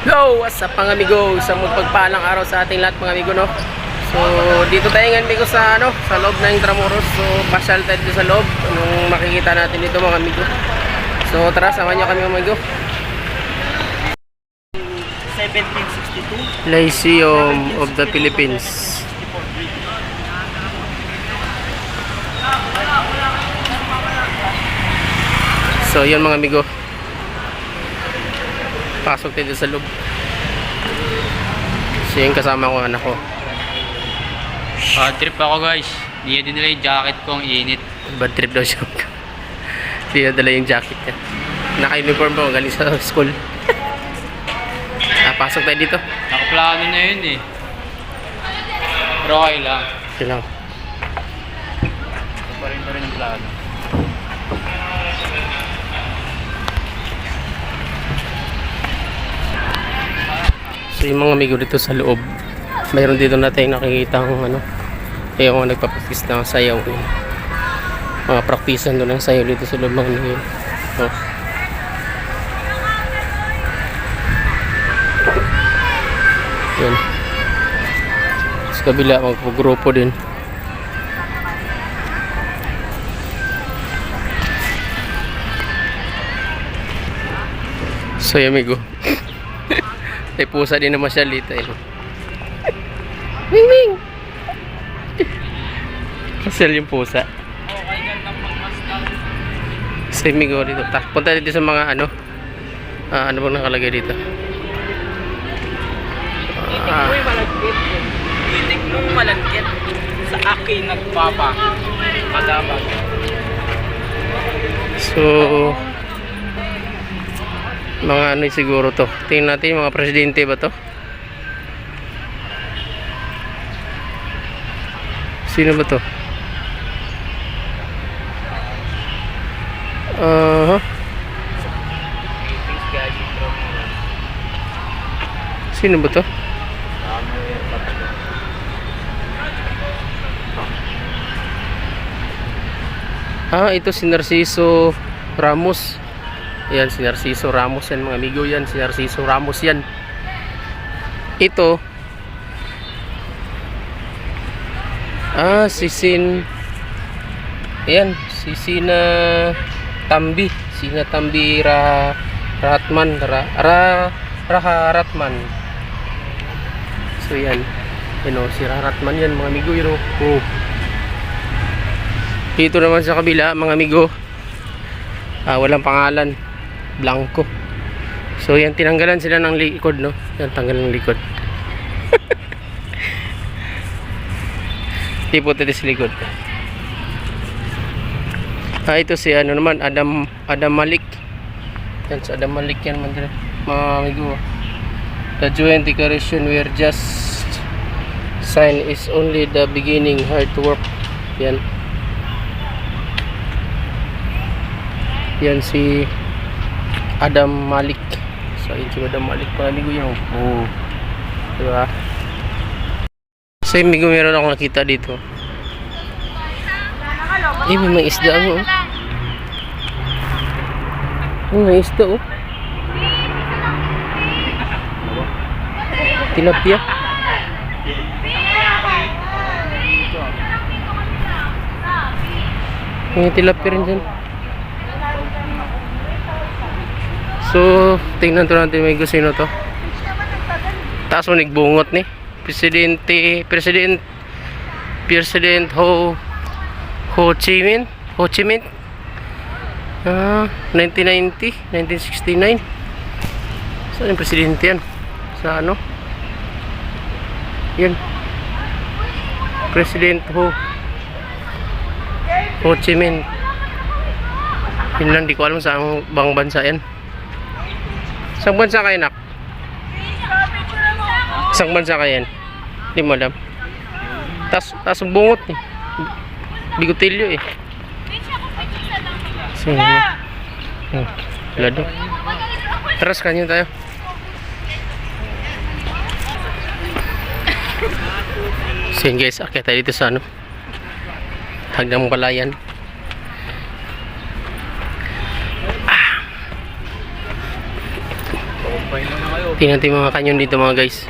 Yo, what's up mga amigo? Isang magpagpalang araw sa ating lahat mga amigo, no? So, dito tayo ngayon amigo sa sa loob ng Intramuros. So, pasyal tayo dito sa loob. Anong makikita natin dito mga amigo? So, tara, samahan niyo kami mga amigo. 1762 Lyceum of the Philippines. So, yun mga amigo. Pasok tayo sa loob. So, yung kasama ko anak ko. Bad trip ako guys. Hindi din nila yung jacket ko, ang init. Bad trip daw siya. Hindi na dala yung jacket niya. Naka-uniform pa, galing sa school. Pasok tayo dito. Nakaplano na yun eh. Pero okay lang. Okay lang. Pa rin yung plano. So yung mga amigo dito sa loob, mayroon dito natin nakikita yung yung nagpa-practice ng sayaw. Mga praktisan doon ng sayaw dito sa loob mga amigo. Oh. Yan. Sa kabila, magpagrupo din. So yung amigo, may pusa din naman siya dito eh. Wing wing! Kasal yung pusa. So yung amigo dito, punta dito sa mga ano bang nakalagay dito? Titik mo malagkit sa akin nagpapa madabag. So mga ano siguro to. Tingnan natin mga presidente ba to? Sino ba to? Sino ba to? Ito si Narciso Ramos. Yan, si Narciso Ramos yan mga amigo yan. Si Narciso Ramos yan. Ito. Si Sin. Ayan, si Sina Tambi. Sina Tambi Ratman. Ratman. So yan. Si Ratman yan mga amigo yun. Oh. Dito naman sa kabila mga amigo. Walang pangalan. Blanco. So yan, tinanggalan sila ng likod, no? Yan, tanggalan ng likod. Tipo tete sa likod. Ito si naman, Adam Malik. Yan, si Adam Malik yan mga amigo. The joint declaration we are just sign is only the beginning, hard work. Yan. Yan si Adam Malik. So yun si Adam Malik mga amigo yun. Oh. Diba? So amigo, meron akong nakita dito. May mga isda mo. May isda oh. Tilapia. May tilapia rin dyan. So, tingnan to natin may sino to. Taas mo nagbungot ni President Ho Chi Minh 1969. Saan yung presidente yan? Sa ano? Yan, President Ho Chi Minh. Yun lang, di ko alam saan bang bansa yan. Isang bansa kayo nak? Isang bansa kayo yan? Hindi mo alam. Tas bungot eh. Bigotilyo eh. Sino? Wala daw. Taras kanyo tayo. So yun guys, akit tayo dito sa Hagdang Balayan. Pahinga na kayo. Tingnan natin yung mga kanyon dito mga guys.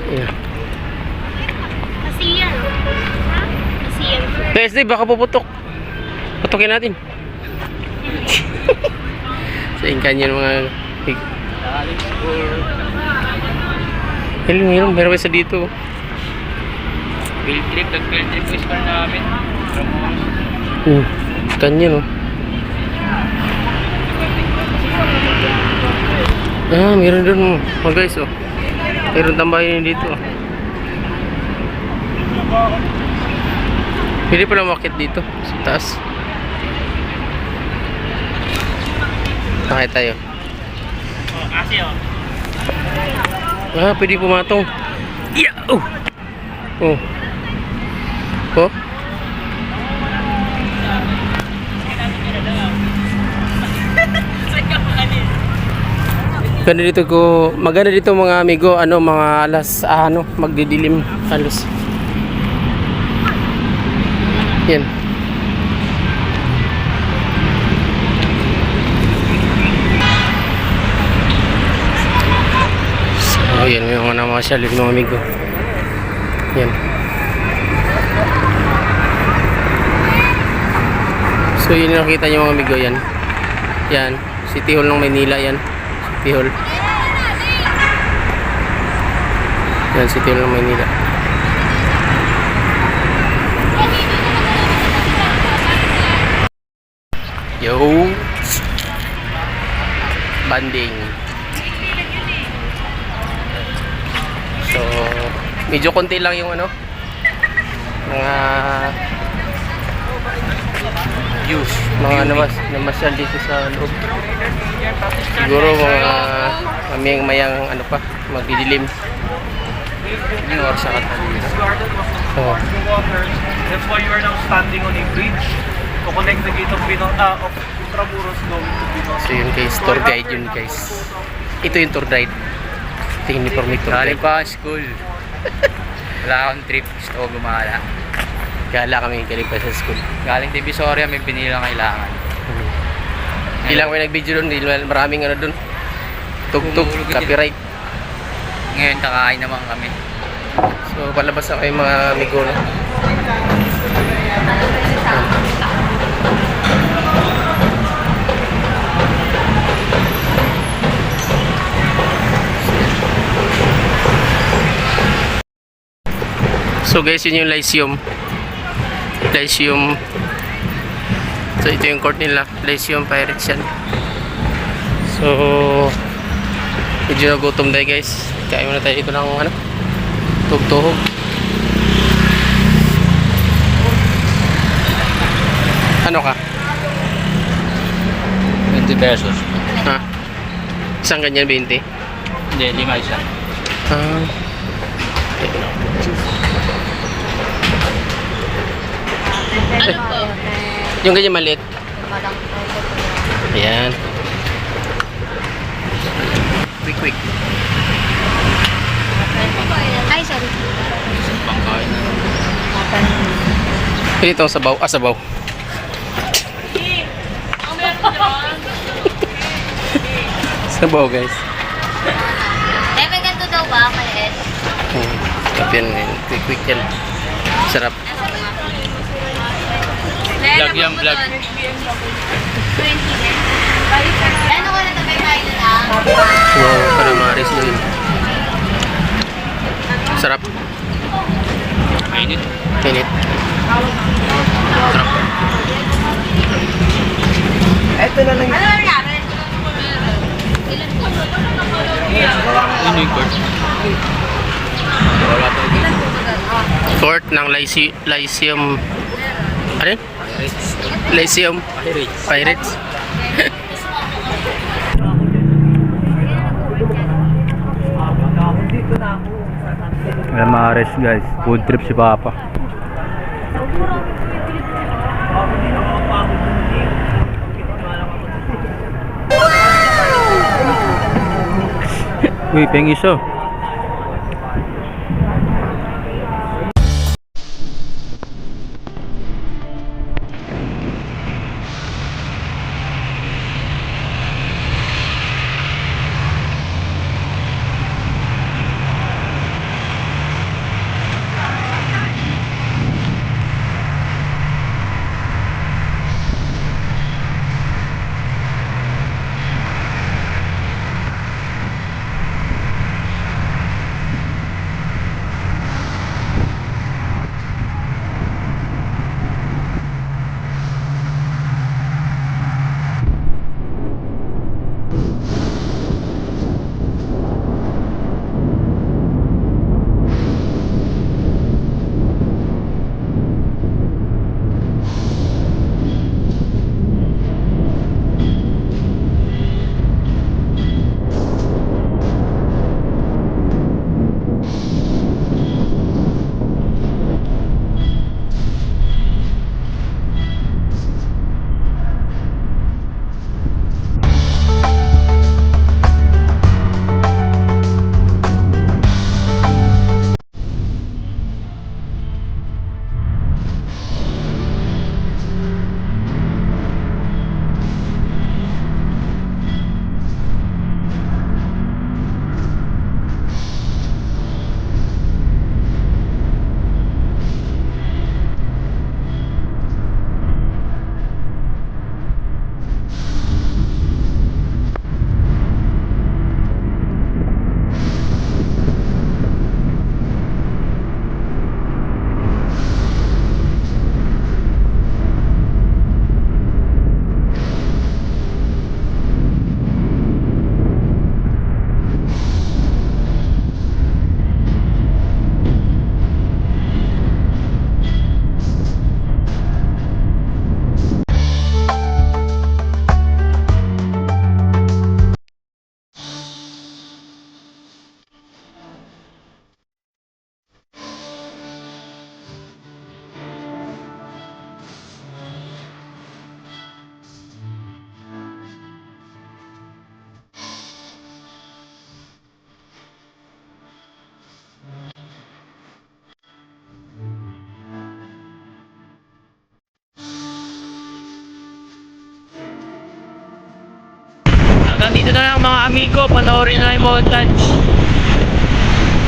Ayan. Kasi yan. Kasi yan. PSD, baka puputok. Putukin natin. Sa yung kanyon mga... Meron pa isa dito. Field trip, nag-field trip yung school namin. Kanyon oh. Meron dun mga guys oh. Meron tambahin dito. Pwede pala makit dito sa taas. Nakita tayo. Kasi Pwede pumatong. Yeah! Oh! Oh. Oh? Maganda dito mga amigo, mga alas, magdidilim halos. Yan. So, yan yung mga namasyal yung mga amigo. Yan. So, yun yung nakita nyo mga amigo, yan. Yan, City Hall ng Maynila, yan. City Hall. Yan, City Hall ng Maynila. Yo! Banding. So, medyo konti lang yung mga views, mga namasyal dito sa loob. Siguro mga mayang magdidilim. Yung oras sa Catalina. So, That's why you are now standing on a bridge to connect the gate of Intramuros going to Binondo. so yun guys, tour guide yun guys. Ito yung tour guide. Ito yung uniform ni tour Galing guide. pa ang school. Wala akong trip. Gusto ko gumala. Gala kami galing pa sa school. Galing Divisoria, may pinilang kailangan. Hindi lang kami nag-video doon, maraming doon. Tugtog, Bumulog yun. copyright. Ngayon, kakain naman kami. So palabas na kayo mga amigo. No? So guys, yun yung Lyceum. So ito yung court nila, Lyceum Pirates yan. So medyo nagutom tayo guys. Kain muna tayo dito ng tugtuhog. Ano ka? 20 pesos. Ha? Isang ganyan 20? Hindi, 5 isa. Ano po? Yung ganyan maliit. Ayan. Quick. Ay, sorry. Pangkain na. Pili itong sabaw. Sabaw. Sabaw guys. Eh, may ganito daw ba? May S? Sarap yan. Quick yan. Sarap. Vlog yan, vlog. 20 Ano ko na ito? May kain na lang? Wow, calamares na yun. Sarap. Mainit. Init. Sarap. Ito na lang. Ano nangyari? Ilan po? Ano yung court? Wala pa yung Court ng Lyceum. Ano yun? Lyceum Pirates. Calamares guys. Food trip si Papa. Uy, pengis oh. Hanggang dito na lang mga amigo. Panoorin na lang yung montage.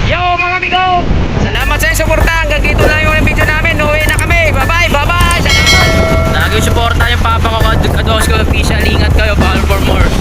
Yo mga amigo! Salamat sa inyong suporta. Hanggang dito na yung video namin. Uwi na kami. Bye-bye! Bye-bye! Salamat! Lagi yung suporta yung papa ko. Kados ko. Official. Ingat kayo. Ball for more.